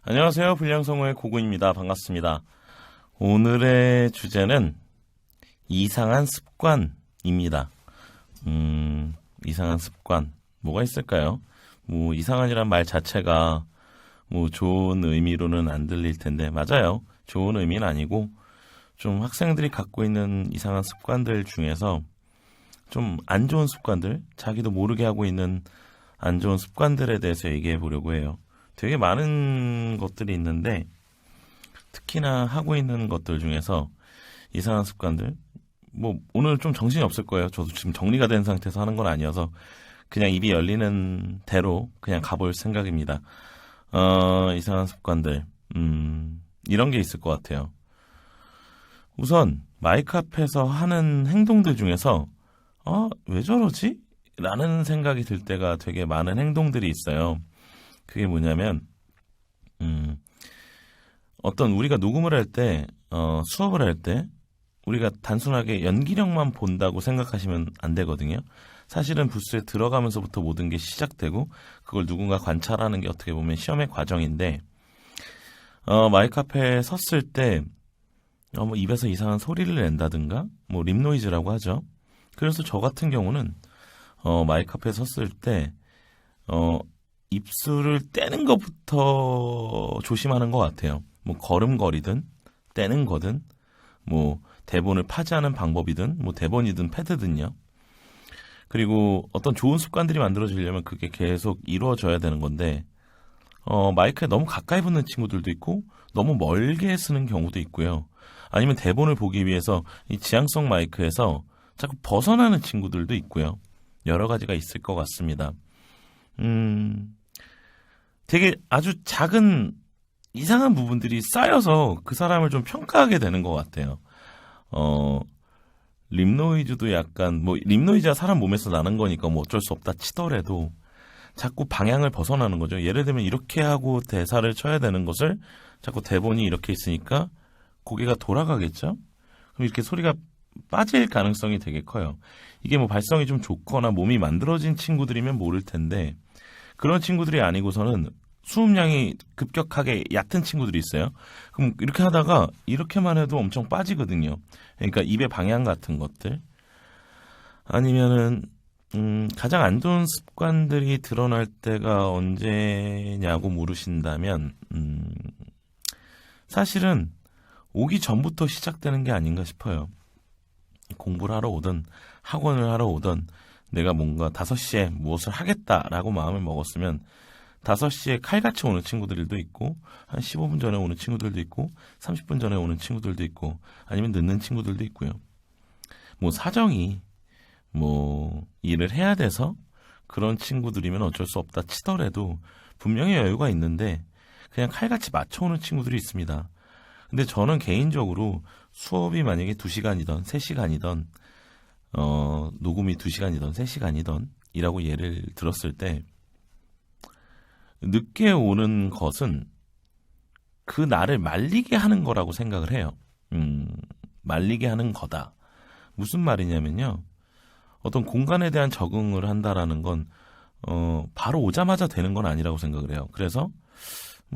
안녕하세요. 불량성우의 고고입니다. 반갑습니다. 오늘의 주제는 이상한 습관입니다. 이상한 습관. 뭐가 있을까요? 이상한이란 말 자체가 좋은 의미로는 안 들릴 텐데, 맞아요. 좋은 의미는 아니고, 좀 학생들이 갖고 있는 이상한 습관들 중에서 좀 안 좋은 습관들, 자기도 모르게 하고 있는 안 좋은 습관들에 대해서 얘기해 보려고 해요. 되게 많은 것들이 있는데 특히나 하고 있는 것들 중에서 이상한 습관들 오늘 좀 정신이 없을 거예요. 저도 지금 정리가 된 상태에서 하는 건 아니어서 그냥 입이 열리는 대로 그냥 가볼 생각입니다. 이상한 습관들 이런 게 있을 것 같아요. 우선 마이크 앞에서 하는 행동들 중에서 왜 저러지? 라는 생각이 들 때가 되게 많은 행동들이 있어요. 그게 뭐냐면 어떤 우리가 녹음을 할 때 수업을 할 때 우리가 단순하게 연기력만 본다고 생각하시면 안 되거든요. 사실은 부스에 들어가면서부터 모든 게 시작되고 그걸 누군가 관찰하는 게 어떻게 보면 시험의 과정인데 마이크 앞에 섰을 때 입에서 이상한 소리를 낸다든가 립노이즈라고 하죠. 그래서 저 같은 경우는 마이크 앞에 섰을 때 입술을 떼는 것부터 조심하는 것 같아요. 걸음걸이든 떼는 거든 대본을 파지하는 방법이든 대본이든 패드든요. 그리고 어떤 좋은 습관들이 만들어지려면 그게 계속 이루어져야 되는 건데 마이크에 너무 가까이 붙는 친구들도 있고 너무 멀게 쓰는 경우도 있고요. 아니면 대본을 보기 위해서 이 지향성 마이크에서 자꾸 벗어나는 친구들도 있고요. 여러 가지가 있을 것 같습니다. 되게 아주 작은 이상한 부분들이 쌓여서 그 사람을 좀 평가하게 되는 것 같아요. 립노이즈도 약간 립노이즈가 사람 몸에서 나는 거니까 어쩔 수 없다 치더라도 자꾸 방향을 벗어나는 거죠. 예를 들면 이렇게 하고 대사를 쳐야 되는 것을 자꾸 대본이 이렇게 있으니까 고개가 돌아가겠죠? 그럼 이렇게 소리가 빠질 가능성이 되게 커요. 이게 발성이 좀 좋거나 몸이 만들어진 친구들이면 모를 텐데 그런 친구들이 아니고서는 수음량이 급격하게 얕은 친구들이 있어요. 그럼 이렇게 하다가 이렇게만 해도 엄청 빠지거든요. 그러니까 입의 방향 같은 것들. 아니면은 가장 안 좋은 습관들이 드러날 때가 언제냐고 물으신다면 사실은 오기 전부터 시작되는 게 아닌가 싶어요. 공부를 하러 오든 학원을 하러 오든 내가 뭔가 5시에 무엇을 하겠다라고 마음을 먹었으면 5시에 칼같이 오는 친구들도 있고 한 15분 전에 오는 친구들도 있고 30분 전에 오는 친구들도 있고 아니면 늦는 친구들도 있고요. 사정이 일을 해야 돼서 그런 친구들이면 어쩔 수 없다 치더라도 분명히 여유가 있는데 그냥 칼같이 맞춰오는 친구들이 있습니다. 근데 저는 개인적으로 수업이 만약에 2시간이던 3시간이던 녹음이 2시간이던 3시간이던 이라고 예를 들었을 때 늦게 오는 것은 그 날을 말리게 하는 거라고 생각을 해요. 말리게 하는 거다. 무슨 말이냐면요. 어떤 공간에 대한 적응을 한다라는 건 바로 오자마자 되는 건 아니라고 생각을 해요. 그래서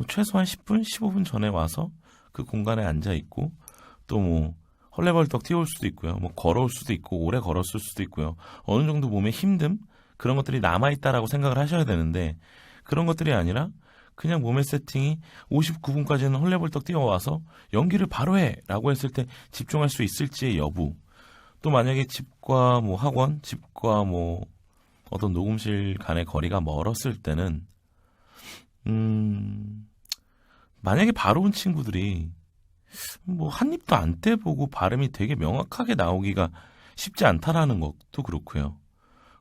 최소한 10분, 15분 전에 와서 그 공간에 앉아 있고 또 헐레벌떡 뛰어올 수도 있고요. 걸어올 수도 있고 오래 걸었을 수도 있고요. 어느 정도 몸에 힘듦 그런 것들이 남아있다라고 생각을 하셔야 되는데 그런 것들이 아니라 그냥 몸의 세팅이 59분까지는 헐레벌떡 뛰어와서 연기를 바로 해라고 했을 때 집중할 수 있을지의 여부. 또 만약에 집과 학원, 집과 어떤 녹음실 간의 거리가 멀었을 때는 만약에 바로 온 친구들이 한 입도 안 떼보고 발음이 되게 명확하게 나오기가 쉽지 않다라는 것도 그렇고요.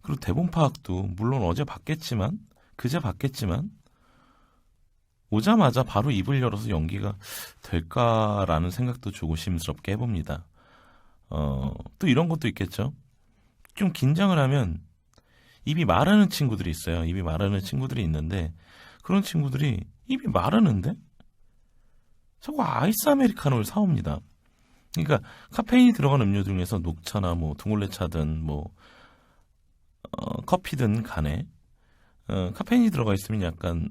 그리고 대본 파악도 물론 어제 봤겠지만 그제 봤겠지만 오자마자 바로 입을 열어서 연기가 될까라는 생각도 조심스럽게 해봅니다. 또 이런 것도 있겠죠. 좀 긴장을 하면 입이 마르는 친구들이 있어요. 입이 마르는 친구들이 있는데 그런 친구들이 입이 마르는데 자꾸 아이스 아메리카노를 사옵니다. 그러니까 카페인이 들어간 음료 중에서 녹차나 둥글레차든 커피든 간에 카페인이 들어가 있으면 약간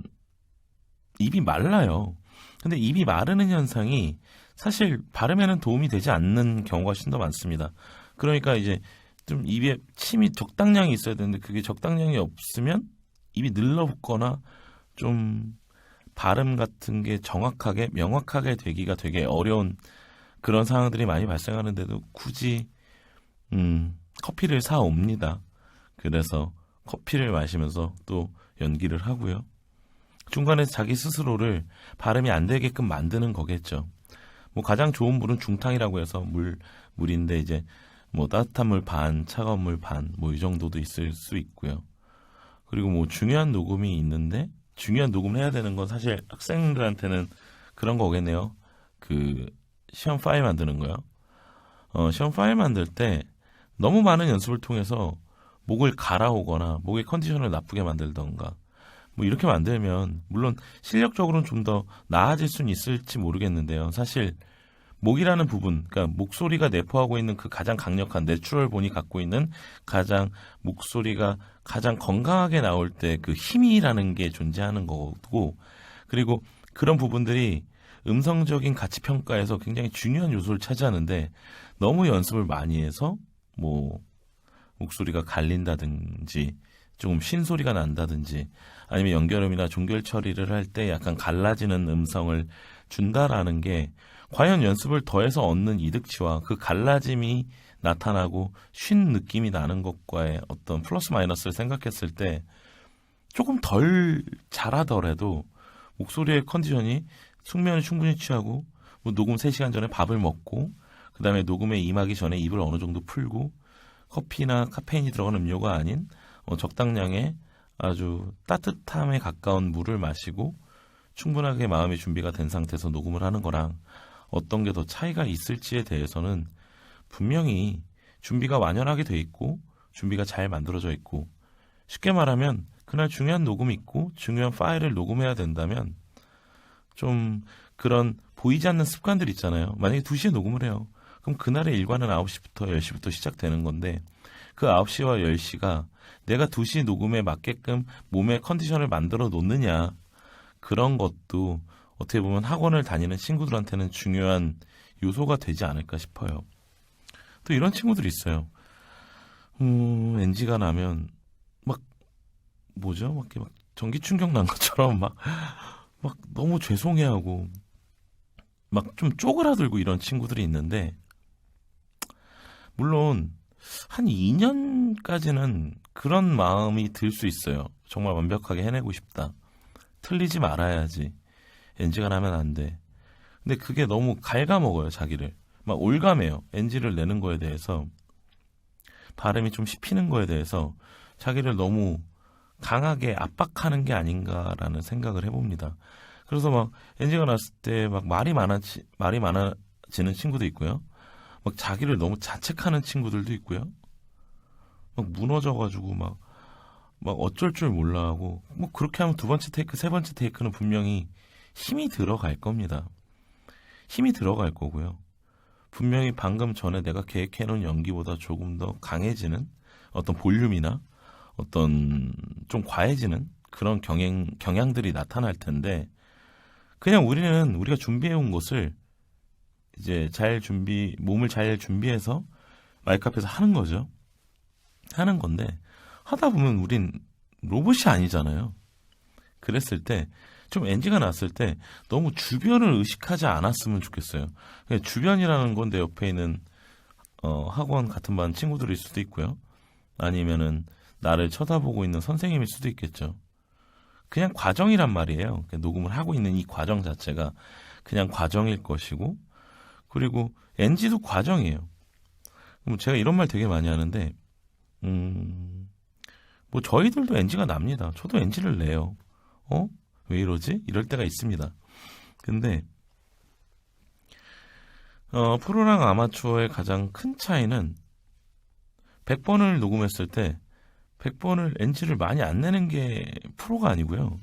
입이 말라요. 근데 입이 마르는 현상이 사실 발음에는 도움이 되지 않는 경우가 훨씬 더 많습니다. 그러니까 이제 좀 입에 침이 적당량이 있어야 되는데 그게 적당량이 없으면 입이 늘러붙거나 좀 발음 같은 게 정확하게 명확하게 되기가 되게 어려운 그런 상황들이 많이 발생하는데도 굳이 커피를 사 옵니다. 그래서 커피를 마시면서 또 연기를 하고요. 중간에 자기 스스로를 발음이 안 되게끔 만드는 거겠죠. 뭐 가장 좋은 물은 중탕이라고 해서 물인데 이제 뭐 따뜻한 물 반, 차가운 물 반, 뭐 이 정도도 있을 수 있고요. 그리고 뭐 중요한 녹음이 있는데 중요한 녹음을 해야 되는 건 사실 학생들한테는 그런 거겠네요. 그 시험 파일 만드는 거요. 시험 파일 만들 때 너무 많은 연습을 통해서 목을 갈아오거나 목의 컨디션을 나쁘게 만들던가 뭐 이렇게 만들면 물론 실력적으로는 좀 더 나아질 수는 있을지 모르겠는데요. 사실 목이라는 부분, 그러니까 목소리가 내포하고 있는 그 가장 강력한 내추럴 본이 갖고 있는 가장 목소리가 가장 건강하게 나올 때 그 힘이라는 게 존재하는 거고, 그리고 그런 부분들이 음성적인 가치 평가에서 굉장히 중요한 요소를 차지하는데 너무 연습을 많이 해서 뭐 목소리가 갈린다든지 조금 쉰소리가 난다든지 아니면 연결음이나 종결 처리를 할 때 약간 갈라지는 음성을 준다라는 게 과연 연습을 더해서 얻는 이득치와 그 갈라짐이 나타나고 쉰 느낌이 나는 것과의 어떤 플러스 마이너스를 생각했을 때 조금 덜 잘하더라도 목소리의 컨디션이 숙면을 충분히 취하고 뭐 녹음 3시간 전에 밥을 먹고 그 다음에 녹음에 임하기 전에 입을 어느 정도 풀고 커피나 카페인이 들어간 음료가 아닌 적당량의 아주 따뜻함에 가까운 물을 마시고 충분하게 마음의 준비가 된 상태에서 녹음을 하는 거랑 어떤 게 더 차이가 있을지에 대해서는 분명히 준비가 완연하게 돼 있고 준비가 잘 만들어져 있고 쉽게 말하면 그날 중요한 녹음이 있고 중요한 파일을 녹음해야 된다면 좀 그런 보이지 않는 습관들 있잖아요. 만약에 2시에 녹음을 해요. 그럼 그날의 일과는 9시부터 10시부터 시작되는 건데 그 9시와 10시가 내가 2시 녹음에 맞게끔 몸의 컨디션을 만들어 놓느냐 그런 것도 어떻게 보면 학원을 다니는 친구들한테는 중요한 요소가 되지 않을까 싶어요. 또 이런 친구들이 있어요. NG가 나면 막 뭐죠? 막 전기 충격 난 것처럼 막 너무 죄송해하고 막 좀 쪼그라들고 이런 친구들이 있는데 물론 한 2년까지는 그런 마음이 들 수 있어요. 정말 완벽하게 해내고 싶다. 틀리지 말아야지. NG가 나면 안 돼. 근데 그게 너무 갉아먹어요, 자기를. 막 올가매요. NG를 내는 거에 대해서. 발음이 좀 씹히는 거에 대해서 자기를 너무 강하게 압박하는 게 아닌가라는 생각을 해봅니다. 그래서 막 NG가 났을 때 막 말이 많아지는 친구도 있고요. 막 자기를 너무 자책하는 친구들도 있고요. 막 무너져가지고 막 어쩔 줄 몰라 하고 뭐 그렇게 하면 2번째 테이크, 3번째 테이크는 분명히 힘이 들어갈 겁니다. 힘이 들어갈 거고요. 분명히 방금 전에 내가 계획해놓은 연기보다 조금 더 강해지는 어떤 볼륨이나 어떤 좀 과해지는 그런 경향들이 나타날 텐데 그냥 우리가 준비해온 것을 이제 몸을 잘 준비해서 마이크 앞에서 하는 거죠. 하는 건데 하다 보면 우린 로봇이 아니잖아요. 그랬을 때 좀 NG가 났을 때 너무 주변을 의식하지 않았으면 좋겠어요. 주변이라는 건 내 옆에 있는 학원 같은 반 친구들일 수도 있고요. 아니면은 나를 쳐다보고 있는 선생님일 수도 있겠죠. 그냥 과정이란 말이에요. 녹음을 하고 있는 이 과정 자체가 그냥 과정일 것이고 그리고 NG도 과정이에요. 제가 이런 말 되게 많이 하는데 뭐 저희들도 NG가 납니다. 저도 NG를 내요. 왜 이러지? 이럴 때가 있습니다. 근데 프로랑 아마추어의 가장 큰 차이는 100번을 녹음했을 때 100번을 NG를 많이 안 내는 게 프로가 아니고요.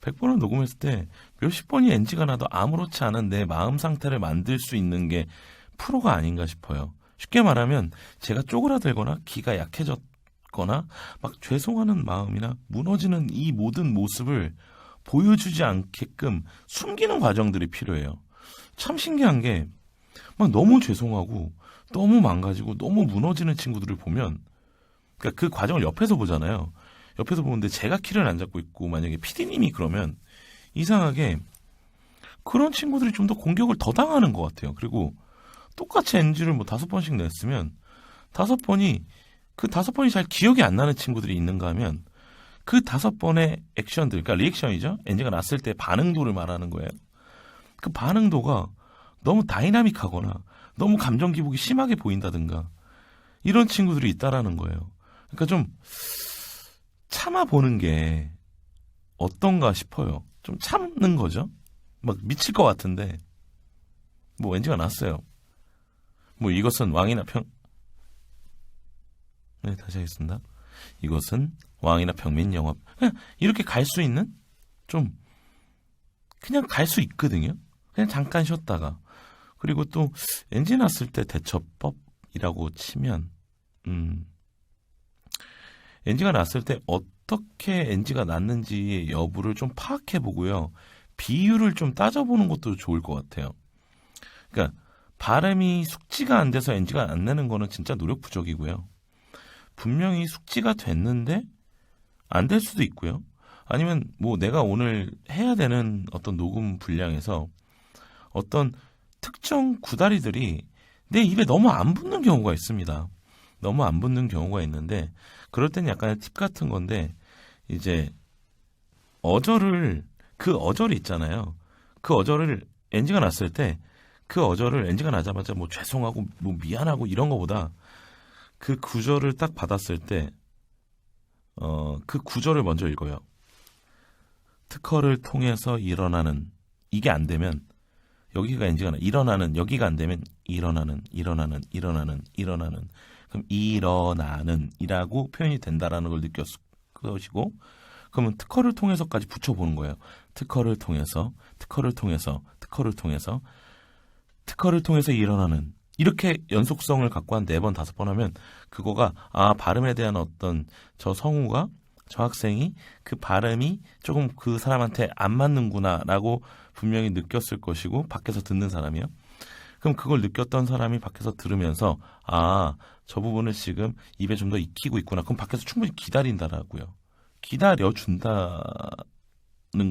100번을 녹음했을 때 몇십 번이 NG가 나도 아무렇지 않은 내 마음 상태를 만들 수 있는 게 프로가 아닌가 싶어요. 쉽게 말하면 제가 쪼그라들거나 기가 약해졌거나 막 죄송하는 마음이나 무너지는 이 모든 모습을 보여주지 않게끔 숨기는 과정들이 필요해요. 참 신기한 게 막 너무 죄송하고 너무 망가지고 너무 무너지는 친구들을 보면 그러니까 그 과정을 옆에서 보잖아요. 옆에서 보는데 제가 키를 안 잡고 있고 만약에 PD님이 그러면 이상하게 그런 친구들이 좀 더 공격을 더 당하는 것 같아요. 그리고 똑같이 NG를 뭐 5번씩 냈으면 5번이 그 5번이 잘 기억이 안 나는 친구들이 있는가 하면 그 5번의 액션들, 그러니까 리액션이죠. NG가 났을 때 반응도를 말하는 거예요. 그 반응도가 너무 다이나믹하거나 너무 감정 기복이 심하게 보인다든가 이런 친구들이 있다라는 거예요. 그러니까 좀 참아보는 게 어떤가 싶어요. 좀 참는 거죠. 막 미칠 것 같은데 뭐 NG가 났어요. 뭐 이것은 왕이나 네, 다시 하겠습니다. 이것은 왕이나 평민 영화 그냥 이렇게 갈 수 있는 좀 그냥 갈 수 있거든요. 그냥 잠깐 쉬었다가 그리고 또 NG 났을 때 대처법이라고 치면 NG가 났을 때 어떻게 NG가 났는지 여부를 좀 파악해 보고요. 비율을 좀 따져보는 것도 좋을 것 같아요. 그러니까 발음이 숙지가 안 돼서 NG가 안 나는 거는 진짜 노력 부족이고요. 분명히 숙지가 됐는데 안 될 수도 있고요. 아니면 뭐 내가 오늘 해야 되는 어떤 녹음 분량에서 어떤 특정 구다리들이 내 입에 너무 안 붙는 경우가 있습니다. 너무 안 붙는 경우가 있는데 그럴 땐 약간의 팁 같은 건데 이제 그 어절이 있잖아요. 그 어절을 NG가 났을 때 그 어절을 NG가 나자마자 뭐 죄송하고 뭐 미안하고 이런 거보다 그 구절을 딱 받았을 때 그 구절을 먼저 읽어요. 특허를 통해서 일어나는 이게 안 되면 여기가 NG가 나 일어나는 여기가 안 되면 일어나는 그럼 일어나는 이라고 표현이 된다라는 걸 느꼈을 것이고 그러면 특허를 통해서까지 붙여보는 거예요. 특허를 통해서 일어나는 이렇게 연속성을 갖고 한 4번, 5번 하면 그거가 발음에 대한 어떤 저 성우가 저 학생이 그 발음이 조금 그 사람한테 안 맞는구나라고 분명히 느꼈을 것이고 밖에서 듣는 사람이요. 그럼 그걸 느꼈던 사람이 밖에서 들으면서 저 부분을 지금 입에 좀 더 익히고 있구나. 그럼 밖에서 충분히 기다린다라고요. 기다려준다는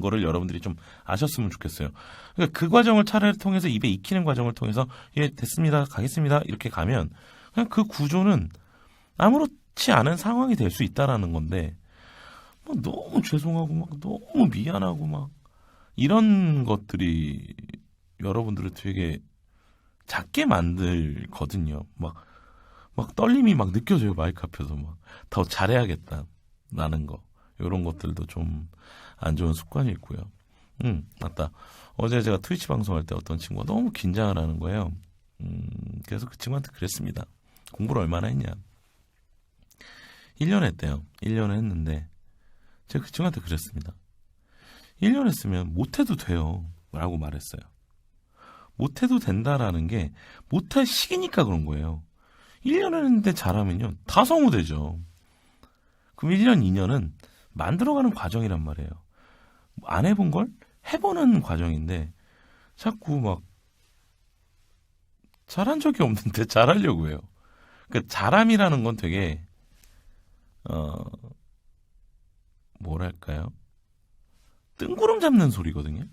거를 여러분들이 좀 아셨으면 좋겠어요. 그러니까 그 과정을 차라리 통해서 입에 익히는 과정을 통해서 예 됐습니다 가겠습니다 이렇게 가면 그냥 그 구조는 아무렇지 않은 상황이 될 수 있다라는 건데 막 너무 죄송하고 막 너무 미안하고 막 이런 것들이 여러분들을 되게 작게 만들거든요. 막 떨림이 막 느껴져요. 마이크 앞에서 막 더 잘해야겠다라는 거. 이런 것들도 좀 안 좋은 습관이 있고요. 맞다. 어제 제가 트위치 방송할 때 어떤 친구가 너무 긴장을 하는 거예요. 그래서 그 친구한테 그랬습니다. 공부를 얼마나 했냐. 1년 했대요. 1년 했는데 제가 그 친구한테 그랬습니다. 1년 했으면 못해도 돼요. 라고 말했어요. 못해도 된다라는 게 못할 시기니까 그런 거예요. 1년 했는데 잘하면요. 다 성우되죠. 그럼 1년, 2년은 만들어가는 과정이란 말이에요. 안 해본 걸 해보는 과정인데 자꾸 막 잘한 적이 없는데 잘하려고 해요. 그러니까 잘함이라는 건 되게 뭐랄까요? 뜬구름 잡는 소리거든요.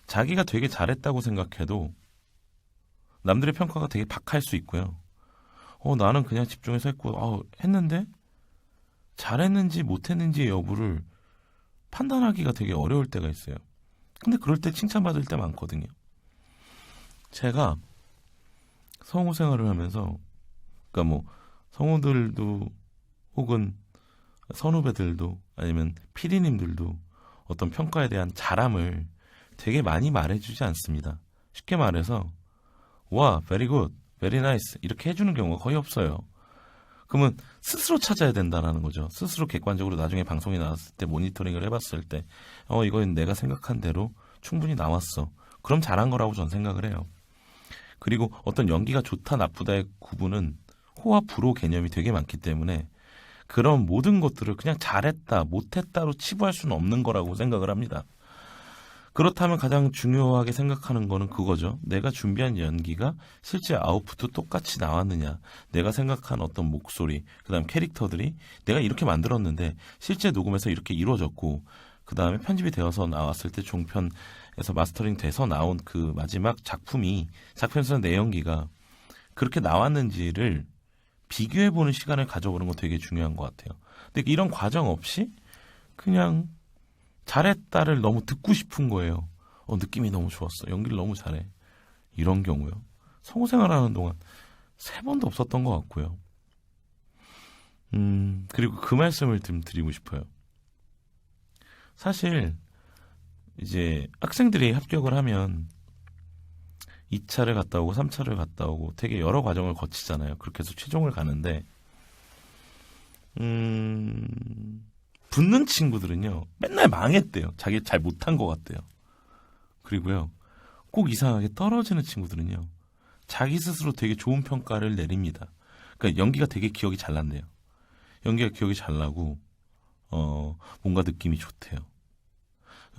자기가 되게 잘했다고 생각해도 남들의 평가가 되게 박할 수 있고요. 나는 그냥 집중해서 했고 했는데 잘했는지 못했는지의 여부를 판단하기가 되게 어려울 때가 있어요. 근데 그럴 때 칭찬받을 때 많거든요. 제가 성우 생활을 하면서 그러니까 뭐 성우들도 혹은 선후배들도 아니면 PD님들도 어떤 평가에 대한 잘함을 되게 많이 말해주지 않습니다. 쉽게 말해서 와, very good, very nice 이렇게 해주는 경우가 거의 없어요. 그러면 스스로 찾아야 된다는 거죠. 스스로 객관적으로 나중에 방송에 나왔을 때 모니터링을 해봤을 때 이건 내가 생각한 대로 충분히 나왔어. 그럼 잘한 거라고 전 생각을 해요. 그리고 어떤 연기가 좋다 나쁘다의 구분은 호와 불호 개념이 되게 많기 때문에 그런 모든 것들을 그냥 잘했다, 못했다로 치부할 수는 없는 거라고 생각을 합니다. 그렇다면 가장 중요하게 생각하는 거는 그거죠. 내가 준비한 연기가 실제 아웃풋도 똑같이 나왔느냐. 내가 생각한 어떤 목소리, 그다음 캐릭터들이 내가 이렇게 만들었는데 실제 녹음에서 이렇게 이루어졌고 그 다음에 편집이 되어서 나왔을 때 종편에서 마스터링 돼서 나온 그 마지막 작품에서 내 연기가 그렇게 나왔는지를 비교해보는 시간을 가져보는 거 되게 중요한 것 같아요. 근데 이런 과정 없이 그냥 잘했다를 너무 듣고 싶은 거예요. 느낌이 너무 좋았어. 연기를 너무 잘해. 이런 경우요. 성우 생활하는 동안 3번도 없었던 것 같고요. 그리고 그 말씀을 좀 드리고 싶어요. 사실 이제 학생들이 합격을 하면 2차를 갔다 오고 3차를 갔다 오고 되게 여러 과정을 거치잖아요. 그렇게 해서 최종을 가는데 붙는 친구들은요 맨날 망했대요. 자기 잘 못한 것 같대요. 그리고요 꼭 이상하게 떨어지는 친구들은요 자기 스스로 되게 좋은 평가를 내립니다. 그러니까 연기가 되게 기억이 잘 난대요. 연기가 기억이 잘 나고 뭔가 느낌이 좋대요.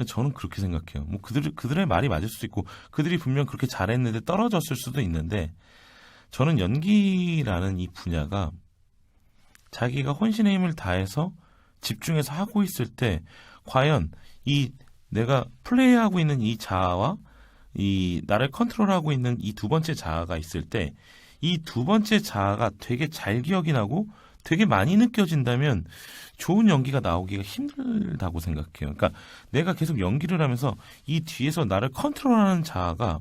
저는 그렇게 생각해요. 뭐 그들의 말이 맞을 수도 있고 그들이 분명 그렇게 잘했는데 떨어졌을 수도 있는데 저는 연기라는 이 분야가 자기가 혼신의 힘을 다해서 집중해서 하고 있을 때 과연 이 내가 플레이하고 있는 이 자아와 이 나를 컨트롤하고 있는 이 두 번째 자아가 있을 때 이 두 번째 자아가 되게 잘 기억이 나고 되게 많이 느껴진다면 좋은 연기가 나오기가 힘들다고 생각해요. 그러니까 내가 계속 연기를 하면서 이 뒤에서 나를 컨트롤하는 자아가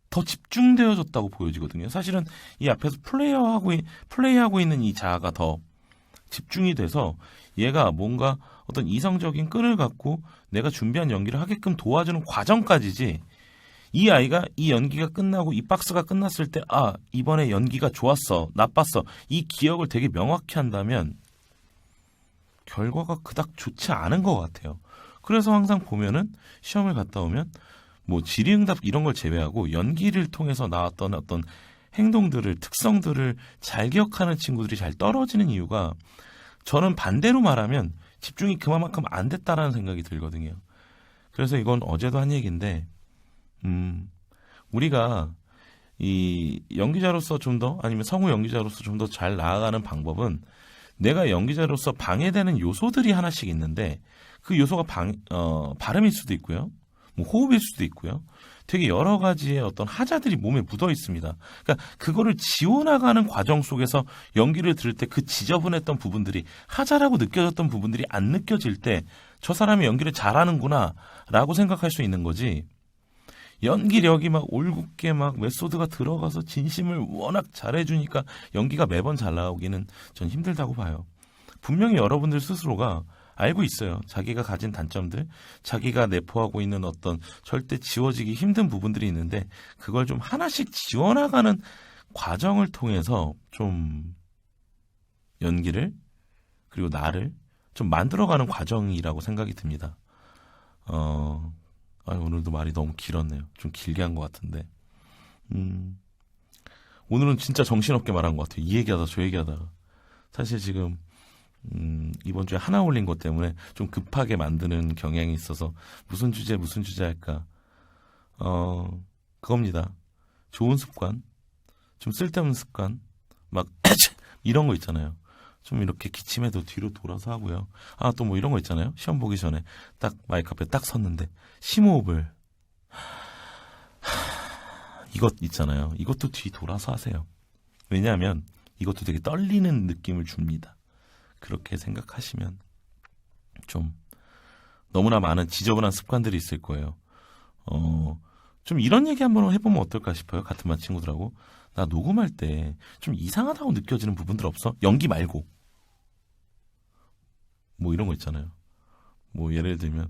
더 집중되어졌다고 보여지거든요. 사실은 이 앞에서 플레이하고 있는 이 자아가 더 집중이 돼서 얘가 뭔가 어떤 이성적인 끈을 갖고 내가 준비한 연기를 하게끔 도와주는 과정까지지 이 아이가 이 연기가 끝나고 이 박스가 끝났을 때 이번에 연기가 좋았어, 나빴어 이 기억을 되게 명확히 한다면 결과가 그닥 좋지 않은 것 같아요. 그래서 항상 보면은 시험을 갔다 오면 뭐 질의응답 이런 걸 제외하고 연기를 통해서 나왔던 어떤 행동들을 특성들을 잘 기억하는 친구들이 잘 떨어지는 이유가 저는 반대로 말하면 집중이 그만큼 안 됐다라는 생각이 들거든요. 그래서 이건 어제도 한 얘기인데 우리가 이 연기자로서 좀 더 아니면 성우 연기자로서 좀 더 잘 나아가는 방법은 내가 연기자로서 방해되는 요소들이 하나씩 있는데 그 요소가 발음일 수도 있고요. 뭐 호흡일 수도 있고요. 되게 여러 가지의 어떤 하자들이 몸에 묻어 있습니다. 그러니까 그거를 지워나가는 과정 속에서 연기를 들을 때 그 지저분했던 부분들이 하자라고 느껴졌던 부분들이 안 느껴질 때 저 사람이 연기를 잘하는구나 라고 생각할 수 있는 거지. 연기력이 막 올곧게 막 메소드가 들어가서 진심을 워낙 잘해주니까 연기가 매번 잘 나오기는 전 힘들다고 봐요. 분명히 여러분들 스스로가 알고 있어요. 자기가 가진 단점들, 자기가 내포하고 있는 어떤 절대 지워지기 힘든 부분들이 있는데 그걸 좀 하나씩 지워나가는 과정을 통해서 좀 연기를 그리고 나를 좀 만들어가는 과정이라고 생각이 듭니다. 오늘도 말이 너무 길었네요. 좀 길게 한 것 같은데. 오늘은 진짜 정신없게 말한 것 같아요. 이 얘기하다 저 얘기하다가. 사실 지금 이번 주에 하나 올린 것 때문에 좀 급하게 만드는 경향이 있어서 무슨 주제 할까. 그겁니다. 좋은 습관, 좀 쓸데없는 습관, 막 이런 거 있잖아요. 좀 이렇게 기침해도 뒤로 돌아서 하고요. 또 뭐 이런 거 있잖아요. 시험 보기 전에 딱 마이크 앞에 딱 섰는데 심호흡을 이것 있잖아요. 이것도 뒤 돌아서 하세요. 왜냐하면 이것도 되게 떨리는 느낌을 줍니다. 그렇게 생각하시면 좀 너무나 많은 지저분한 습관들이 있을 거예요. 좀 이런 얘기 한번 해보면 어떨까 싶어요. 같은 반 친구들하고. 나 녹음할 때 좀 이상하다고 느껴지는 부분들 없어? 연기 말고. 뭐 이런 거 있잖아요. 뭐 예를 들면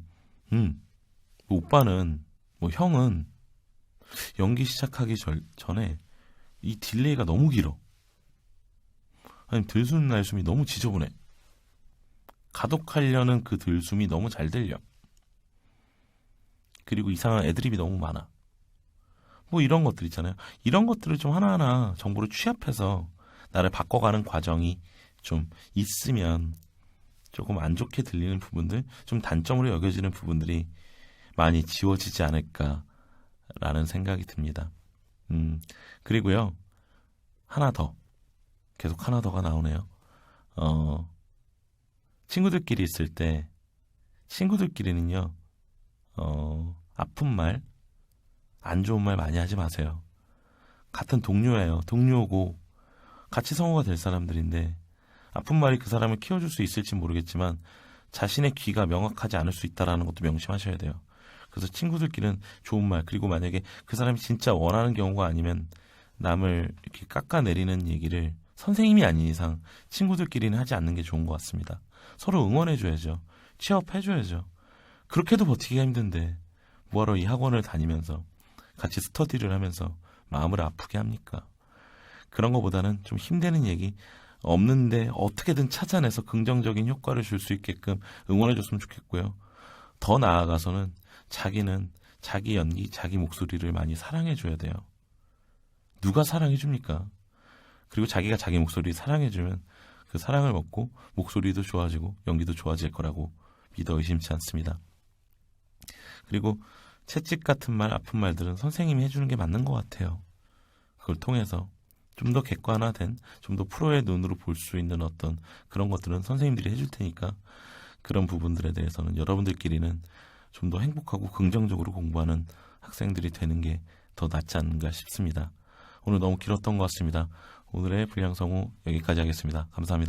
뭐 오빠는 뭐 형은 연기 시작하기 전에 이 딜레이가 너무 길어. 아니면 들숨 날숨이 너무 지저분해. 가독하려는 그 들숨이 너무 잘 들려. 그리고 이상한 애드립이 너무 많아. 뭐 이런 것들 있잖아요. 이런 것들을 좀 하나하나 정보를 취합해서 나를 바꿔가는 과정이 좀 있으면 조금 안 좋게 들리는 부분들, 좀 단점으로 여겨지는 부분들이 많이 지워지지 않을까라는 생각이 듭니다. 그리고요, 하나 더, 계속 하나 더가 나오네요. 친구들끼리 있을 때, 친구들끼리는요, 아픈 말, 안 좋은 말 많이 하지 마세요. 같은 동료예요. 동료고, 같이 성우가 될 사람들인데, 아픈 말이 그 사람을 키워줄 수 있을지 모르겠지만 자신의 귀가 명확하지 않을 수 있다는 것도 명심하셔야 돼요. 그래서 친구들끼리는 좋은 말, 그리고 만약에 그 사람이 진짜 원하는 경우가 아니면 남을 이렇게 깎아내리는 얘기를 선생님이 아닌 이상 친구들끼리는 하지 않는 게 좋은 것 같습니다. 서로 응원해줘야죠. 취업해줘야죠. 그렇게도 버티기가 힘든데 뭐하러 이 학원을 다니면서 같이 스터디를 하면서 마음을 아프게 합니까? 그런 것보다는 좀 힘드는 얘기 없는데 어떻게든 찾아내서 긍정적인 효과를 줄 수 있게끔 응원해줬으면 좋겠고요. 더 나아가서는 자기는 자기 연기, 자기 목소리를 많이 사랑해줘야 돼요. 누가 사랑해줍니까? 그리고 자기가 자기 목소리 사랑해주면 그 사랑을 먹고 목소리도 좋아지고 연기도 좋아질 거라고 믿어 의심치 않습니다. 그리고 채찍 같은 말, 아픈 말들은 선생님이 해주는 게 맞는 것 같아요. 그걸 통해서 좀 더 객관화된, 좀 더 프로의 눈으로 볼 수 있는 어떤 그런 것들은 선생님들이 해줄 테니까 그런 부분들에 대해서는 여러분들끼리는 좀 더 행복하고 긍정적으로 공부하는 학생들이 되는 게 더 낫지 않는가 싶습니다. 오늘 너무 길었던 것 같습니다. 오늘의 불량성우 여기까지 하겠습니다. 감사합니다.